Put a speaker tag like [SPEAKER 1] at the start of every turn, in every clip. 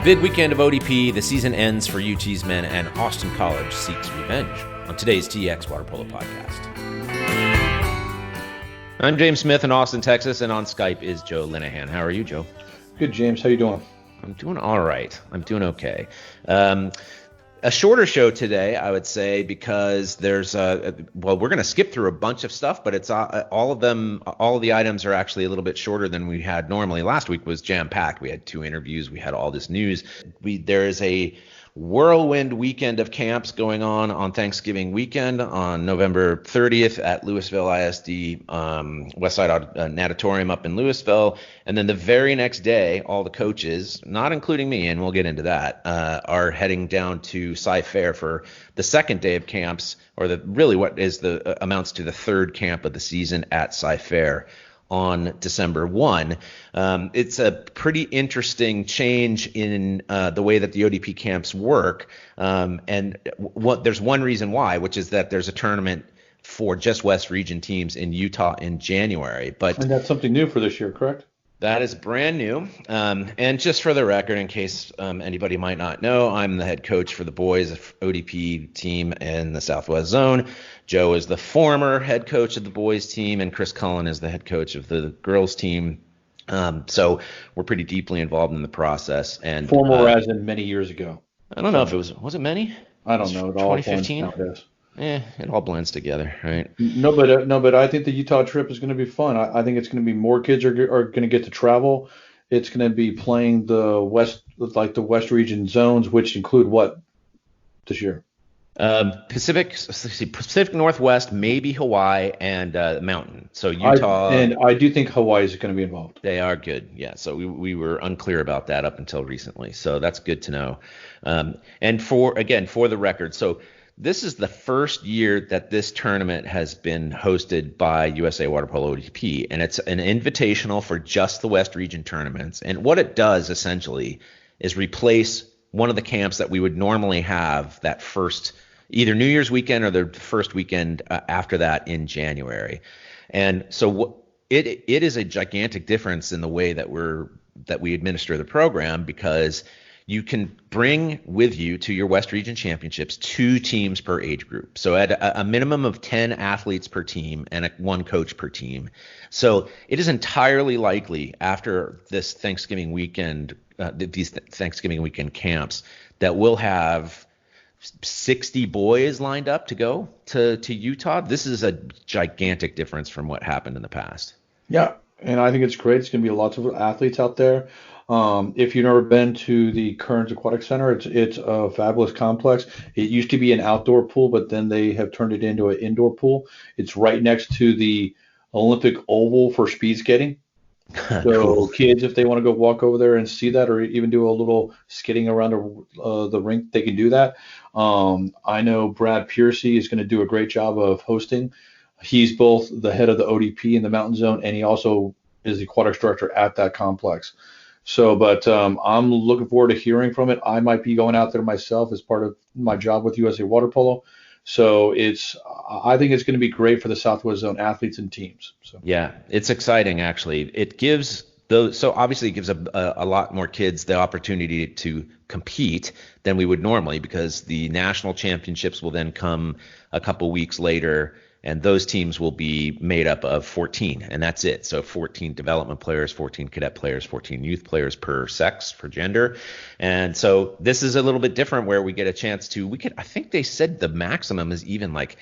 [SPEAKER 1] big weekend of ODP, the season ends for UT's men, and Austin College seeks revenge on today's TXWaterpolo Podcast. I'm James Smith in Austin, Texas, and on Skype is Joe Linehan. How are you, Joe?
[SPEAKER 2] Good, James. How you doing?
[SPEAKER 1] I'm doing all right. I'm doing okay. A shorter show today, I would say, because there's we're going to skip through a bunch of stuff, but it's all of the items are actually a little bit shorter than we had normally. Last week was jam-packed. We had 2 interviews. We had all this news. There is a whirlwind weekend of camps going on Thanksgiving weekend on November 30th at Louisville ISD Westside Natatorium up in Louisville. And then the very next day, all the coaches, not including me, and we'll get into that, are heading down to Sci-Fair for the second day of camps, or amounts to the third camp of the season at Sci-Fair on December 1. It's a pretty interesting change in the way that the ODP camps work. There's one reason why, which is that there's a tournament for just West Region teams in Utah in January. And
[SPEAKER 2] that's something new for this year, correct?
[SPEAKER 1] That is brand new. And just for the record, in case anybody might not know, I'm the head coach for the boys ODP team in the Southwest Zone. Joe is the former head coach of the boys team, and Chris Cullen is the head coach of the girls team. So we're pretty deeply involved in the process. And
[SPEAKER 2] former as in many years ago.
[SPEAKER 1] I don't know if was it many?
[SPEAKER 2] I don't know. It all
[SPEAKER 1] 2015. It all blends together, right?
[SPEAKER 2] No, but I think the Utah trip is going to be fun. I think it's going to be more kids are going to get to travel. It's going to be playing the West Region zones, which include what this year?
[SPEAKER 1] Pacific Northwest, maybe Hawaii, and Mountain. So Utah.
[SPEAKER 2] I do think Hawaii is going to be involved.
[SPEAKER 1] They are good, yeah. So we were unclear about that up until recently. So that's good to know. And for the record, so this is the first year that this tournament has been hosted by USA Water Polo ODP, and it's an invitational for just the West Region tournaments. And what it does essentially is replace one of the camps that we would normally have that first, either New Year's weekend or the first weekend after that in January. And so it is a gigantic difference in the way that we administer the program, because you can bring with you to your West Region Championships 2 teams per age group. So at a minimum of 10 athletes per team and 1 coach per team. So it is entirely likely after this Thanksgiving weekend, these Thanksgiving weekend camps, that we'll have 60 boys lined up to go to Utah. This is a gigantic difference from what happened in the past. Yeah,
[SPEAKER 2] and I think it's great. It's going to be lots of athletes out there. If you've never been to the Kearns Aquatic Center, it's a fabulous complex. It used to be an outdoor pool, but then they have turned it into an indoor pool. It's right next to the Olympic Oval for speed skating. So cool. Kids, if they want to go walk over there and see that, or even do a little skidding around the rink, they can do that. I know Brad Piercy is going to do a great job of hosting. He's both the head of the ODP in the Mountain Zone, and he also is the aquatics director at that complex. So, but I'm looking forward to hearing from it. I might be going out there myself as part of my job with USA Water Polo. So I think it's going to be great for the Southwest Zone athletes and teams. So
[SPEAKER 1] yeah, it's exciting actually. It gives obviously it gives a lot more kids the opportunity to compete than we would normally, because the national championships will then come a couple weeks later. And those teams will be made up of 14, and that's it. So 14 development players, 14 cadet players, 14 youth players per sex, per gender. And so this is a little bit different, where we get a chance to, I think they said the maximum is even like,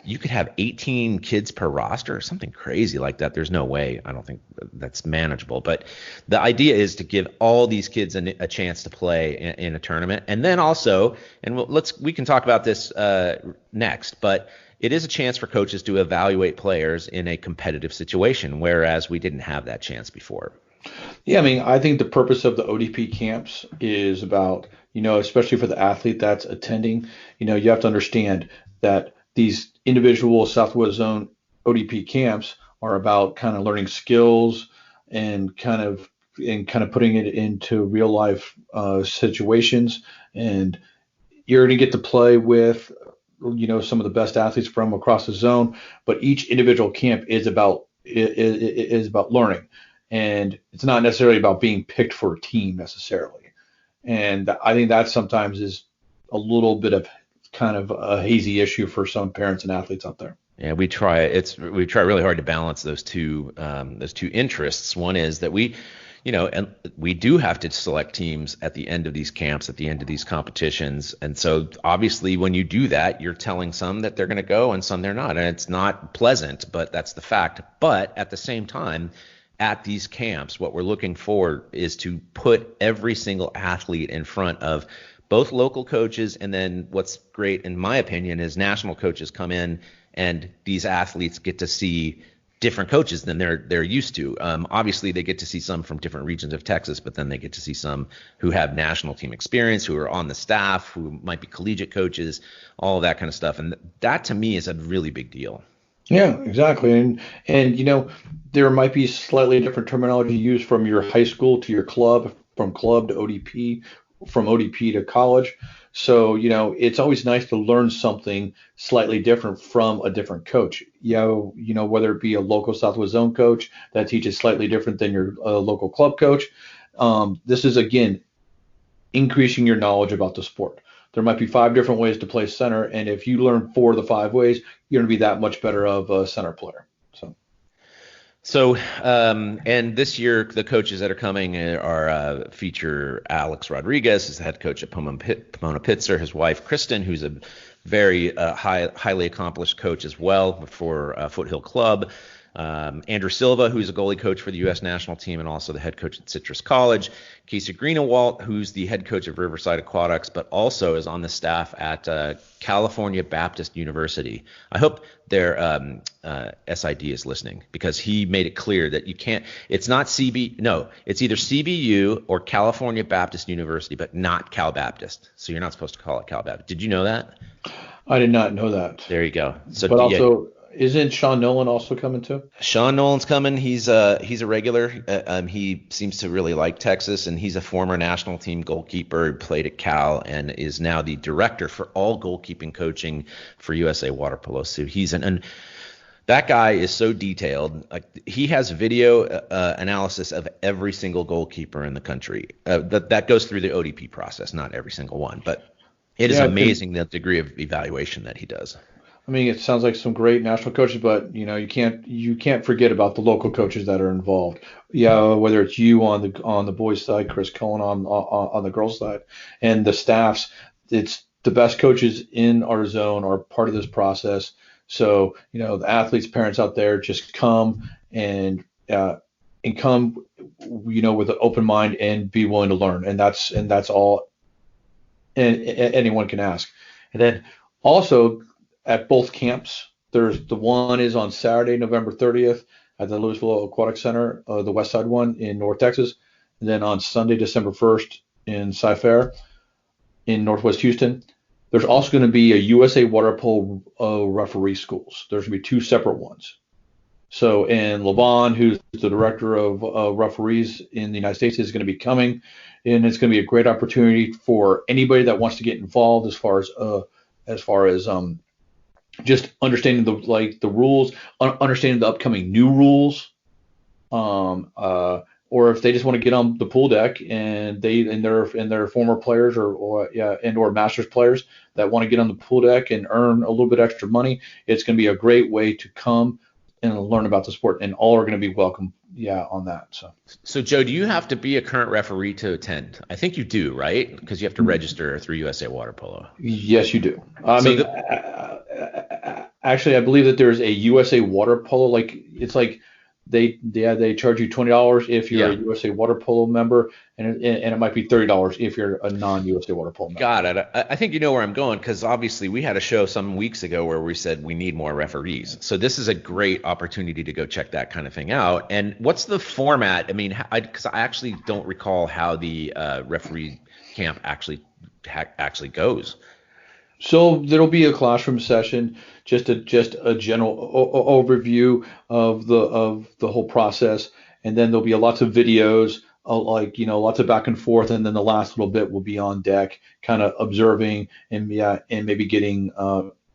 [SPEAKER 1] you could have 18 kids per roster or something crazy like that. There's no way. I don't think that's manageable. But the idea is to give all these kids a chance to play in a tournament. And then also, and we can talk about this next, but it is a chance for coaches to evaluate players in a competitive situation, whereas we didn't have that chance before.
[SPEAKER 2] Yeah, I mean, I think the purpose of the ODP camps is about, especially for the athlete that's attending, you have to understand that these individual Southwest Zone ODP camps are about kind of learning skills and kind of putting it into real life situations. And you're going to get to play with some of the best athletes from across the zone, but each individual camp is about learning, and it's not necessarily about being picked for a team necessarily. And I think that sometimes is a little bit of kind of a hazy issue for some parents and athletes out there.
[SPEAKER 1] Yeah, we try really hard to balance those two interests. One is that and we do have to select teams at the end of these camps, at the end of these competitions. And so obviously when you do that, you're telling some that they're going to go and some they're not. And it's not pleasant, but that's the fact. But at the same time, at these camps, what we're looking for is to put every single athlete in front of both local coaches, and then what's great, in my opinion, is national coaches come in and these athletes get to see different coaches than they're used to. Obviously, they get to see some from different regions of Texas, but then they get to see some who have national team experience, who are on the staff, who might be collegiate coaches, all of that kind of stuff. And that, to me, is a really big deal.
[SPEAKER 2] Yeah, exactly. And there might be slightly different terminology used from your high school to your club, from club to ODP, from ODP to college. So, it's always nice to learn something slightly different from a different coach. Whether it be a local Southwest Zone coach that teaches slightly different than your local club coach. This is, again, increasing your knowledge about the sport. There might be 5 different ways to play center, and if you learn 4 of the 5 ways, you're going to be that much better of a center player.
[SPEAKER 1] So, and this year, the coaches that are coming are feature Alex Rodriguez, is the head coach at Pomona Pitzer, his wife, Kristen, who's a very highly accomplished coach as well for Foothill Club. Andrew Silva, who's a goalie coach for the U.S. national team and also the head coach at Citrus College. Casey Greenewalt, who's the head coach of Riverside Aquatics, but also is on the staff at California Baptist University. I hope their SID is listening, because he made it clear that you can't, it's not it's either CBU or California Baptist University, but not Cal Baptist. So you're not supposed to call it Cal Baptist. Did you know that?
[SPEAKER 2] I did not know that.
[SPEAKER 1] There you go. So,
[SPEAKER 2] but also, isn't Sean Nolan also coming too?
[SPEAKER 1] Sean Nolan's coming. He's a regular. He seems to really like Texas, and he's a former national team goalkeeper who played at Cal and is now the director for all goalkeeping coaching for USA Water Polo. So he's and that guy is so detailed. Like, he has video analysis of every single goalkeeper in the country. That goes through the ODP process, not every single one, but it is amazing the degree of evaluation that he does.
[SPEAKER 2] I mean, it sounds like some great national coaches, but you can't forget about the local coaches that are involved. Yeah, whether it's you on the boys' side, Chris Cohen on the girls' side, and the staffs. It's the best coaches in our zone are part of this process. So the athletes, parents out there, just come and come with an open mind and be willing to learn, and that's all anyone can ask. And then also, at both camps, there's the one is on Saturday, November 30th at the Louisville Aquatic Center, the West Side one in North Texas, and then on Sunday, December 1st in Cy-Fair in Northwest Houston. There's also going to be a USA Water Polo referee schools. There's going to be 2 separate ones. So, and LeVon, who's the director of referees in the United States, is going to be coming, and it's going to be a great opportunity for anybody that wants to get involved as far as just understanding the rules, understanding the upcoming new rules, or if they just want to get on the pool deck and their former players or masters players that want to get on the pool deck and earn a little bit extra money, it's going to be a great way to come and learn about the sport, and all are going to be welcome. On that.
[SPEAKER 1] So Joe, do you have to be a current referee to attend? I think you do, right? Because you have to register through USA Water Polo.
[SPEAKER 2] Yes, you do. Actually, I believe that there's a USA Water Polo. It's like they charge you $20 if you're a USA Water Polo member, and it might be $30 if you're a non-USA Water Polo member.
[SPEAKER 1] Got it. I think you know where I'm going, because obviously we had a show some weeks ago where we said we need more referees. So this is a great opportunity to go check that kind of thing out. And what's the format? I mean, because I actually don't recall how the referee camp actually goes.
[SPEAKER 2] So there'll be a classroom session, just a general overview of the whole process, and then there'll be lots of videos, lots of back and forth, and then the last little bit will be on deck, kind of observing and maybe getting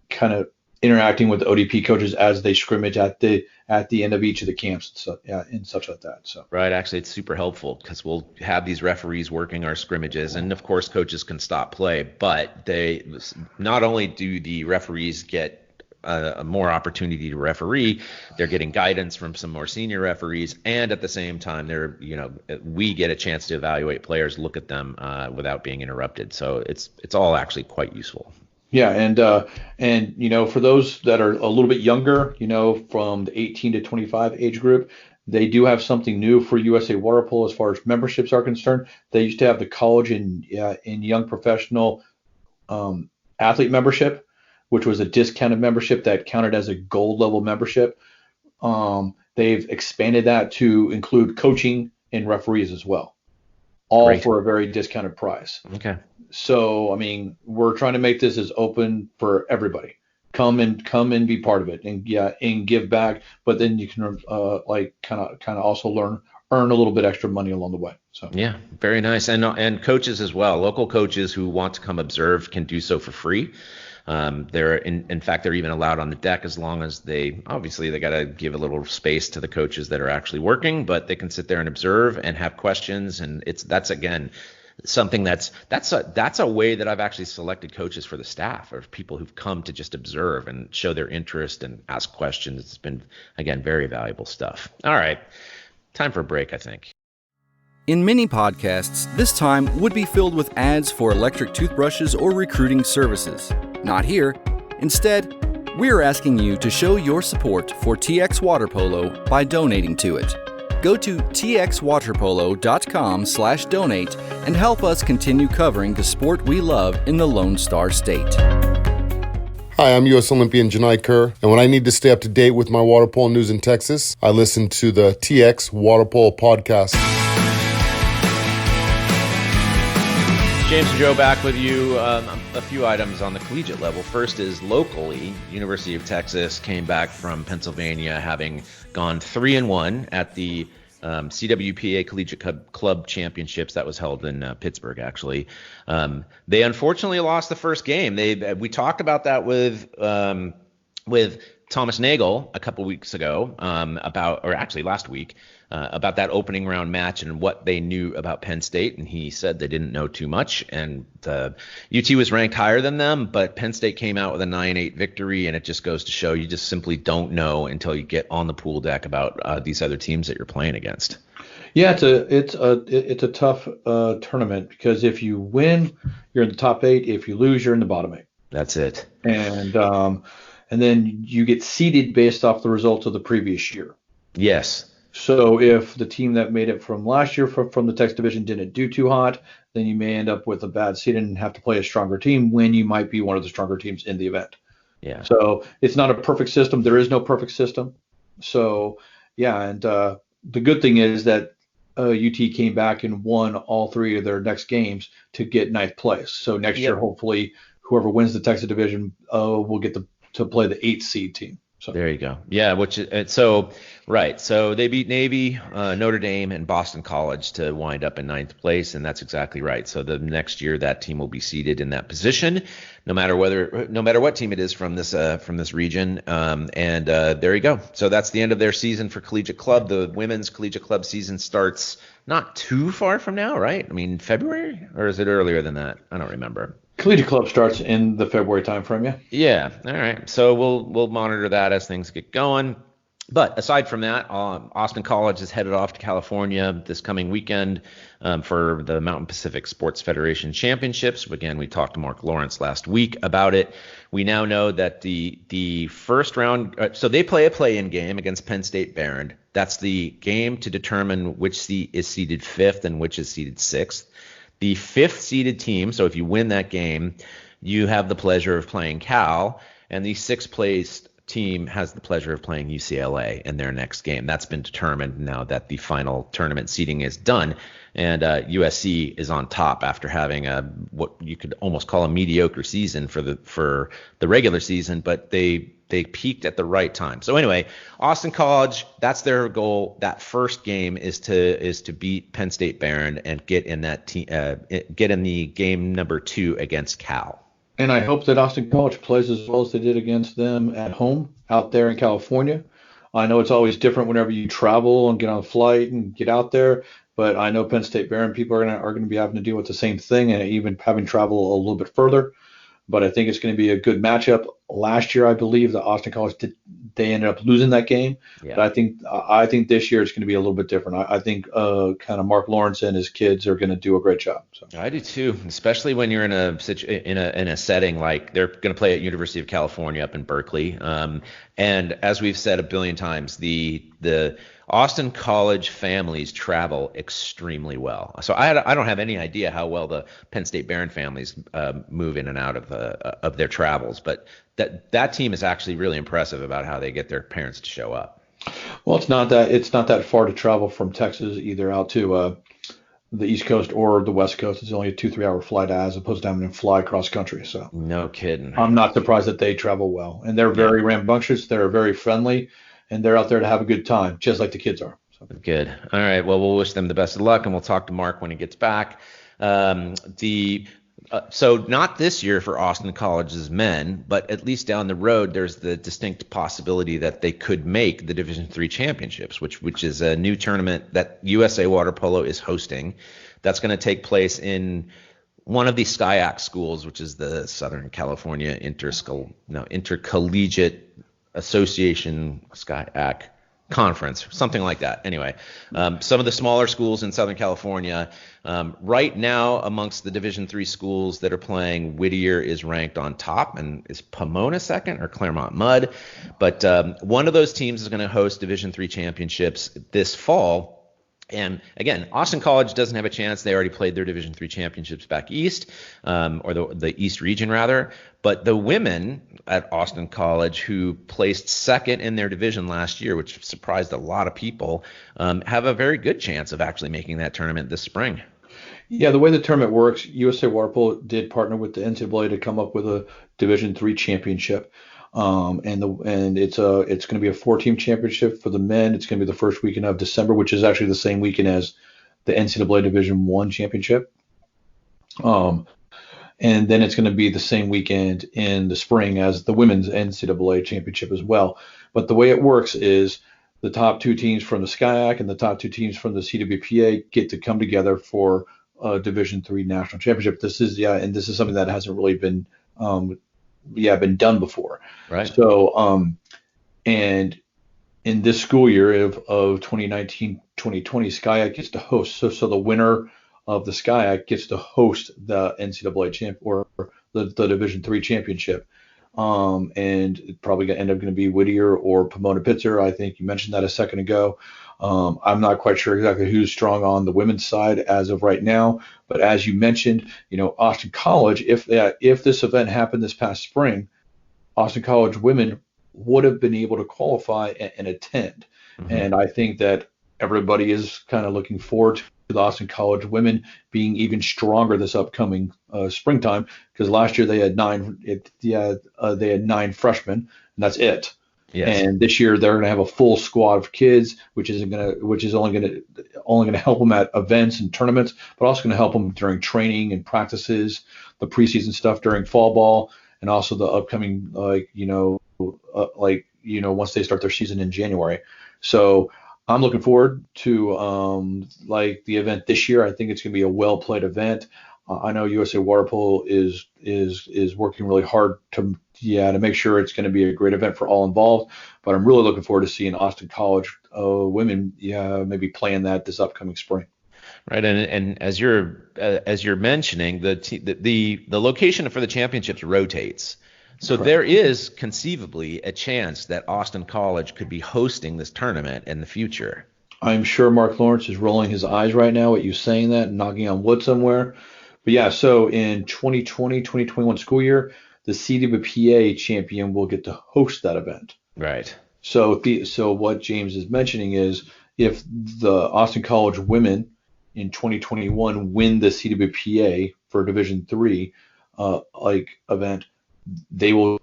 [SPEAKER 2] kind of interacting with the ODP coaches as they scrimmage at the end of each of the camps, so and such like that. So
[SPEAKER 1] right, actually, it's super helpful because we'll have these referees working our scrimmages, and of course, coaches can stop play, but they not only do the referees get a more opportunity to referee, they're getting guidance from some more senior referees, and at the same time, we get a chance to evaluate players, look at them without being interrupted. So it's all actually quite useful.
[SPEAKER 2] Yeah, and for those that are a little bit younger, from the 18 to 25 age group, they do have something new for USA Water Polo as far as memberships are concerned. They used to have the college and young professional athlete membership, which was a discounted membership that counted as a gold level membership. They've expanded that to include coaching and referees as well, all Great. For a very discounted price.
[SPEAKER 1] Okay.
[SPEAKER 2] So, I mean, we're trying to make this as open for everybody. Come and be part of it, and give back. But then you can kind of also earn a little bit extra money along the way. So
[SPEAKER 1] yeah, very nice. And coaches as well. Local coaches who want to come observe can do so for free. They're in fact, they're even allowed on the deck as long as they got to give a little space to the coaches that are actually working, but they can sit there and observe and have questions. And that's again something that's a way that I've actually selected coaches for the staff, or people who've come to just observe and show their interest and ask questions. It's been, again, very valuable stuff. All right, time for a break, I think.
[SPEAKER 3] In many podcasts, this time would be filled with ads for electric toothbrushes or recruiting services. Not here. Instead, we're asking you to show your support for TXWaterpolo by donating to it. Go to txwaterpolo.com/donate and help us continue covering the sport we love in the Lone Star State.
[SPEAKER 4] Hi, I'm U.S. Olympian Janai Kerr, and when I need to stay up to date with my water polo news in Texas, I listen to the TXWaterpolo Podcast.
[SPEAKER 1] James and Joe back with you. A few items on the collegiate level. First is locally, University of Texas came back from Pennsylvania having gone 3-1 at the CWPA Collegiate Club Championships that was held in Pittsburgh, actually. They unfortunately lost the first game. We talked about that with Thomas Nagel a couple weeks ago last week, about that opening round match and what they knew about Penn State. And he said they didn't know too much. And UT was ranked higher than them, but Penn State came out with a 9-8 victory. And it just goes to show you just simply don't know until you get on the pool deck about these other teams that you're playing against.
[SPEAKER 2] Yeah, it's a tough tournament, because if you win, you're in the top 8. If you lose, you're in the bottom 8.
[SPEAKER 1] That's it.
[SPEAKER 2] And then you get seeded based off the results of the previous year.
[SPEAKER 1] Yes.
[SPEAKER 2] So if the team that made it from last year from the Texas division didn't do too hot, then you may end up with a bad seed and have to play a stronger team when you might be one of the stronger teams in the event.
[SPEAKER 1] Yeah.
[SPEAKER 2] So it's not a perfect system. There is no perfect system. So, yeah, and the good thing is that UT came back and won all 3 of their next games to get 9th place. So next year, hopefully, whoever wins the Texas division will get to play the 8th seed team. So
[SPEAKER 1] there you go. Yeah, so they beat Navy, Notre Dame, and Boston College to wind up in 9th place, and that's exactly right. So the next year that team will be seated in that position, no matter what team it is from this region. And there you go. So that's the end of their season for Collegiate Club. The women's Collegiate Club season starts not too far from now, right? I mean, February, or is it earlier than that? I don't remember.
[SPEAKER 2] Collegiate Club starts in the February timeframe, yeah.
[SPEAKER 1] Yeah. All right. So we'll monitor that as things get going. But aside from that, Austin College is headed off to California this coming weekend for the Mountain Pacific Sports Federation Championships. Again, we talked to Mark Lawrence last week about it. We now know that the first round, so they play a play-in game against Penn State Behrend. That's the game to determine which is seeded 5th and which is seeded 6th. The 5th seeded team, so if you win that game, you have the pleasure of playing Cal, and the 6th placed team has the pleasure of playing UCLA in their next game. That's been determined now that the final tournament seeding is done, and USC is on top after having what you could almost call a mediocre season for the regular season, but they peaked at the right time. So anyway, Austin College, that's their goal. That first game is to beat Penn State Behrend and get in the game number 2 against Cal.
[SPEAKER 2] And I hope that Austin College plays as well as they did against them at home out there in California. I know it's always different whenever you travel and get on a flight and get out there, but I know Penn State Behrend people are going to be having to deal with the same thing and even having to travel a little bit further. But I think it's going to be a good matchup. Last year, I believe that Austin College they ended up losing that game.
[SPEAKER 1] Yeah.
[SPEAKER 2] But I think this year it's going to be a little bit different. I think kind of Mark Lawrence and his kids are going to do a great job. So.
[SPEAKER 1] I do too, especially when you're in a setting like they're going to play at University of California up in Berkeley. And as we've said a billion times, the Austin College families travel extremely well. So I don't have any idea how well the Penn State Behrend families move in and out of their travels, but that team is actually really impressive about how they get their parents to show up.
[SPEAKER 2] Well, it's not that far to travel from Texas either out to the East Coast or the West Coast. It's only a 2-3 hour flight as opposed to having to fly across country. So
[SPEAKER 1] no kidding.
[SPEAKER 2] I'm not surprised that they travel well, and they're very rambunctious. They're very friendly. And they're out there to have a good time, just like the kids are. So.
[SPEAKER 1] Good. All right. Well, we'll wish them the best of luck, and we'll talk to Mark when he gets back. So not this year for Austin College's men, but at least down the road, there's the distinct possibility that they could make the Division III championships, which is a new tournament that USA Water Polo is hosting. That's going to take place in one of the SCIAC schools, which is the Southern California Intercollegiate Association SCIAC Conference, something like that. Anyway, some of the smaller schools in Southern California. Right now, amongst the Division III schools that are playing, Whittier is ranked on top, and is Pomona second or Claremont Mud? But one of those teams is going to host Division III championships this fall. And again, Austin College doesn't have a chance. They already played their Division III championships back east, or the East region rather. But the women at Austin College, who placed second in their division last year, which surprised a lot of people, have a very good chance of actually making that tournament this spring.
[SPEAKER 2] Yeah, the way the tournament works, USA Water Polo did partner with the NCAA to come up with a Division III championship. And it's going to be a 4-team championship for the men. It's going to be the first weekend of December, which is actually the same weekend as the NCAA Division I championship. And then it's going to be the same weekend in the spring as the women's NCAA championship as well. But the way it works is the top 2 teams from the SCIAC and the top 2 teams from the CWPA get to come together for a Division III national championship. This is something that hasn't really been done before.
[SPEAKER 1] Right.
[SPEAKER 2] So, and in this school year of 2019-2020, SCIAC gets to host. So the winner of the SCIAC gets to host the NCAA champ or the Division III championship. And it's probably going to end up going to be Whittier or Pomona-Pitzer. I think you mentioned that a second ago. I'm not quite sure exactly who's strong on the women's side as of right now, but as you mentioned, Austin College, if this event happened this past spring, Austin College women would have been able to qualify and attend. Mm-hmm. And I think that everybody is kind of looking forward to the Austin College women being even stronger this upcoming springtime, because last year they had 9 freshmen, and that's it. Yes. And this year they're going to have a full squad of kids, which is only going to help them at events and tournaments, but also going to help them during training and practices, the preseason stuff during fall ball, and also the upcoming once they start their season in January. So I'm looking forward to the event this year. I think it's going to be a well played event. I know USA Water Polo is working really hard to make sure it's going to be a great event for all involved. But I'm really looking forward to seeing Austin College women maybe playing that this upcoming spring.
[SPEAKER 1] Right, and as you're mentioning, the location for the championships rotates. So correct. There is conceivably a chance that Austin College could be hosting this tournament in the future.
[SPEAKER 2] I'm sure Mark Lawrence is rolling his eyes right now at you saying that and knocking on wood somewhere. But yeah, so in 2020-2021 school year, the CWPA champion will get to host that event.
[SPEAKER 1] Right.
[SPEAKER 2] So what James is mentioning is if the Austin College women in 2021 win the CWPA for Division III event, they will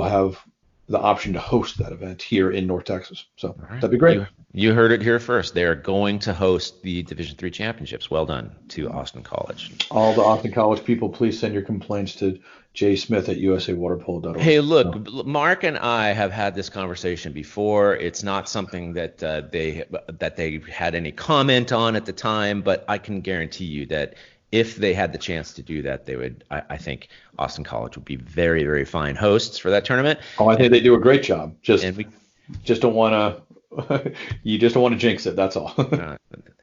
[SPEAKER 2] have the option to host that event here in North Texas. So
[SPEAKER 1] right.
[SPEAKER 2] That'd be great.
[SPEAKER 1] You heard it here first. They are going to host the Division III championships. Well done to Austin College.
[SPEAKER 2] All the Austin College people, please send your complaints to jsmith@usawaterpolo.org.
[SPEAKER 1] Hey, look, Mark and I have had this conversation before. It's not something that they had any comment on at the time, but I can guarantee you that if they had the chance to do that, they would. I think Austin College would be very, very fine hosts for that tournament.
[SPEAKER 2] Oh, I think they do a great job. You just don't want to jinx it. That's all.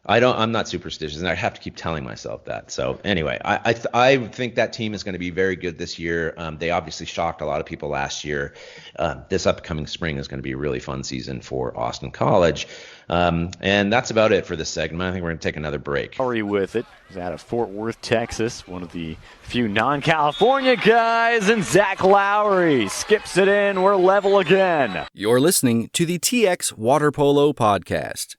[SPEAKER 1] I'm not superstitious, and I have to keep telling myself that. So anyway, I think that team is going to be very good this year. They obviously shocked a lot of people last year. This upcoming spring is going to be a really fun season for Austin College. And that's about it for this segment. I think we're going to take another break.
[SPEAKER 5] Lowry with it. He's out of Fort Worth, Texas, one of the few non-California guys, and Zach Lowry skips it in. We're level again.
[SPEAKER 3] You're listening to the TXWaterpolo Podcast.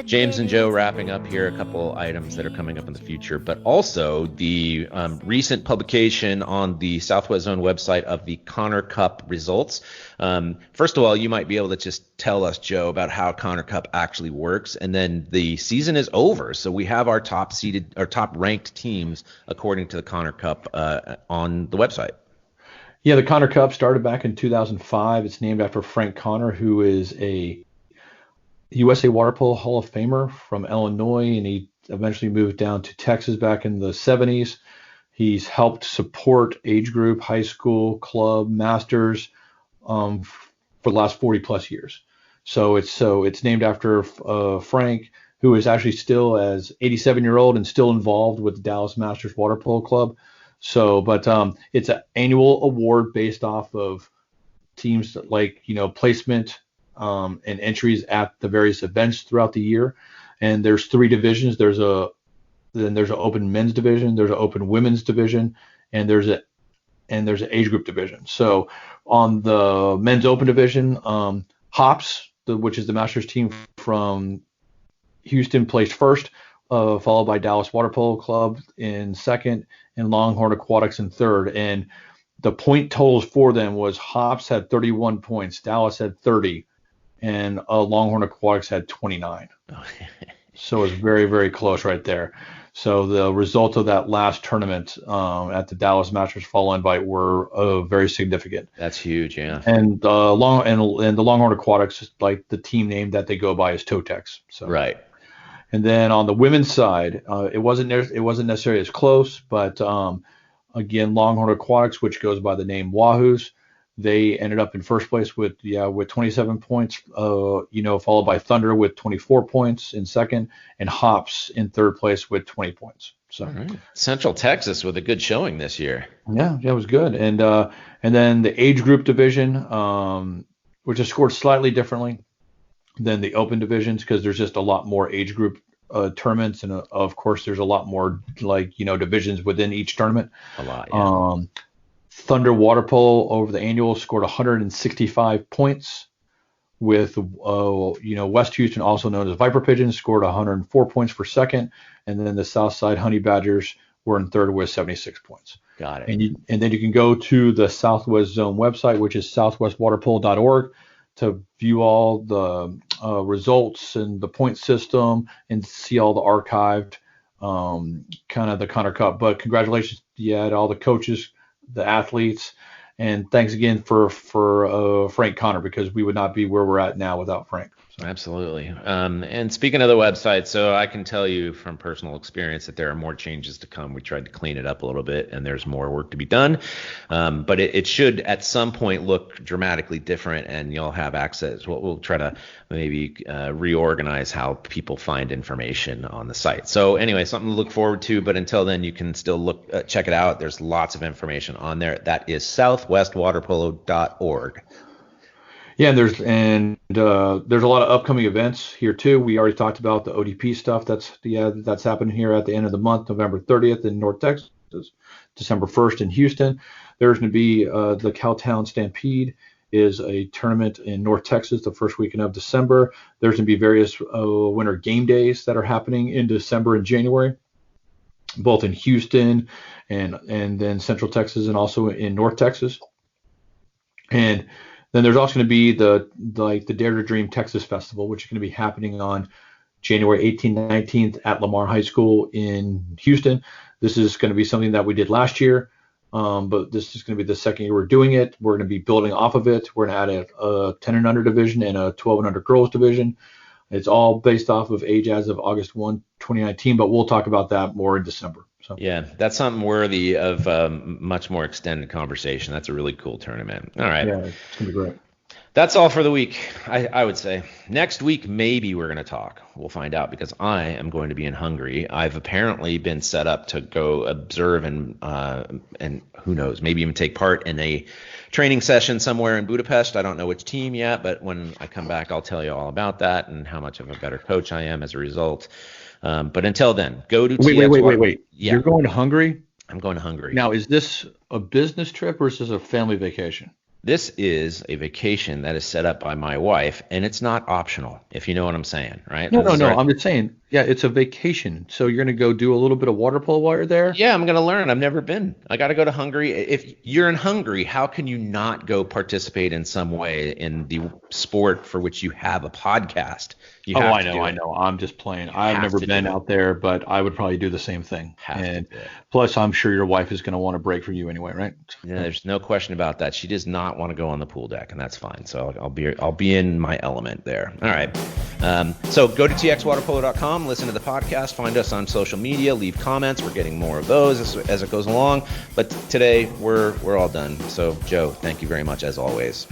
[SPEAKER 1] James and Joe wrapping up here, a couple items that are coming up in the future, but also the recent publication on the Southwest Zone website of the Connor Cup results. First of all, you might be able to just tell us, Joe, about how Connor Cup actually works, and then the season is over, so we have our top ranked teams according to the Connor Cup on the website.
[SPEAKER 2] Yeah, the Connor Cup started back in 2005. It's named after Frank Connor, who is a USA Water Polo Hall of Famer from Illinois, and he eventually moved down to Texas back in the 70s. He's helped support age group, high school, club, masters for the last 40 plus years. So it's named after Frank, who is actually still as 87-year-old and still involved with the Dallas Masters Water Polo Club. But it's an annual award based off of teams like, placement and entries at the various events throughout the year. And there's 3 divisions. There's an open men's division, there's an open women's division, and there's an age group division. So on the men's open division, Hops, which is the Masters team from Houston, placed first, followed by Dallas Water Polo Club in second, and Longhorn Aquatics in third. And the point totals for them was Hops had 31 points, Dallas had 30, and Longhorn Aquatics had 29. So it was very, very close right there. So the result of that last tournament at the Dallas Masters Fall Invite were very significant.
[SPEAKER 1] That's huge, yeah.
[SPEAKER 2] And the Longhorn Aquatics, like the team name that they go by, is Totex. So.
[SPEAKER 1] Right.
[SPEAKER 2] And then on the women's side, it wasn't necessarily as close, but again, Longhorn Aquatics, which goes by the name Wahoos, they ended up in first place with 27 points, followed by Thunder with 24 points in second, and Hops in third place with 20 points. So
[SPEAKER 1] right. Central Texas with a good showing this year.
[SPEAKER 2] Yeah, it was good. And then the age group division, which is scored slightly differently than the open divisions because there's just a lot more age group tournaments, and of course there's a lot more divisions within each tournament.
[SPEAKER 1] A lot. Yeah.
[SPEAKER 2] Thunder Water Polo over the annual scored 165 points, with West Houston, also known as Viper Pigeons, scored 104 points for second, and then the Southside Honey Badgers were in third with 76 points.
[SPEAKER 1] Got it.
[SPEAKER 2] And then you can go to the Southwest Zone website, which is southwestwaterpolo.org, to view all the results and the point system and see all the archived kind of the Connor Cup. But congratulations to all the coaches, the athletes, and thanks again for Frank Connor, because we would not be where we're at now without Frank. So.
[SPEAKER 1] Absolutely. And speaking of the website, so I can tell you from personal experience that there are more changes to come. We tried to clean it up a little bit, and there's more work to be done. But it should at some point look dramatically different, and you'll have access. We'll try to maybe reorganize how people find information on the site. So anyway, something to look forward to. But until then, you can still check it out. There's lots of information on there. That is southwestwaterpolo.org.
[SPEAKER 2] Yeah, and there's a lot of upcoming events here too. We already talked about the ODP stuff. That's happening here at the end of the month, November 30th in North Texas, December 1st in Houston. There's going to be the Cowtown Stampede is a tournament in North Texas the first weekend of December. There's going to be various winter game days that are happening in December and January. both in Houston and then Central Texas and also in North Texas. And then there's also going to be the Dare to Dream Texas Festival, which is going to be happening on January 18th, 19th at Lamar High School in Houston. This is going to be something that we did last year, but this is going to be the second year we're doing it. We're going to be building off of it. We're going to add a 10 and under division and a 12 and under girls division. It's all based off of age as of August 1, 2019, but we'll talk about that more in December. So.
[SPEAKER 1] Yeah, that's something worthy of much more extended conversation. That's a really cool tournament. All right.
[SPEAKER 2] Yeah, it's going to be great.
[SPEAKER 1] That's all for the week, I would say. Next week, maybe we're going to talk. We'll find out because I am going to be in Hungary. I've apparently been set up to go observe and who knows, maybe even take part in a training session somewhere in Budapest. I don't know which team yet, but when I come back, I'll tell you all about that and how much of a better coach I am as a result. But until then, go to
[SPEAKER 2] Wait.
[SPEAKER 1] Yeah.
[SPEAKER 2] You're going to Hungary?
[SPEAKER 1] I'm going to Hungary.
[SPEAKER 2] Now, is this a business trip or is this a family vacation?
[SPEAKER 1] This is a vacation that is set up by my wife, and it's not optional, if you know what I'm saying, right?
[SPEAKER 2] No. I'm just saying, yeah, it's a vacation. So you're going to go do a little bit of water polo while you're there?
[SPEAKER 1] Yeah, I'm going to learn. I've never been. I got to go to Hungary. If you're in Hungary, how can you not go participate in some way in the sport for which you have a podcast?
[SPEAKER 2] I know. I'm just playing. I've never been out there, but I would probably do the same thing. And plus, I'm sure your wife is going to want a break from you anyway, right?
[SPEAKER 1] Yeah, there's no question about that. She does not want to go on the pool deck, and that's fine. So I'll be in my element there. All right. So go to TXWaterpolo.com, listen to the podcast, find us on social media, leave comments. We're getting more of those as it goes along. But today we're all done. So Joe, thank you very much as always.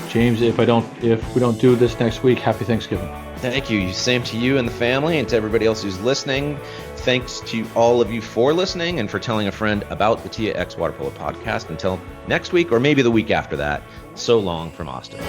[SPEAKER 2] James, if we don't do this next week, happy Thanksgiving.
[SPEAKER 1] Thank you. Same to you and the family and to everybody else who's listening. Thanks to all of you for listening and for telling a friend about the TXWaterpolo Podcast. Until next week or maybe the week after that, so long from Austin.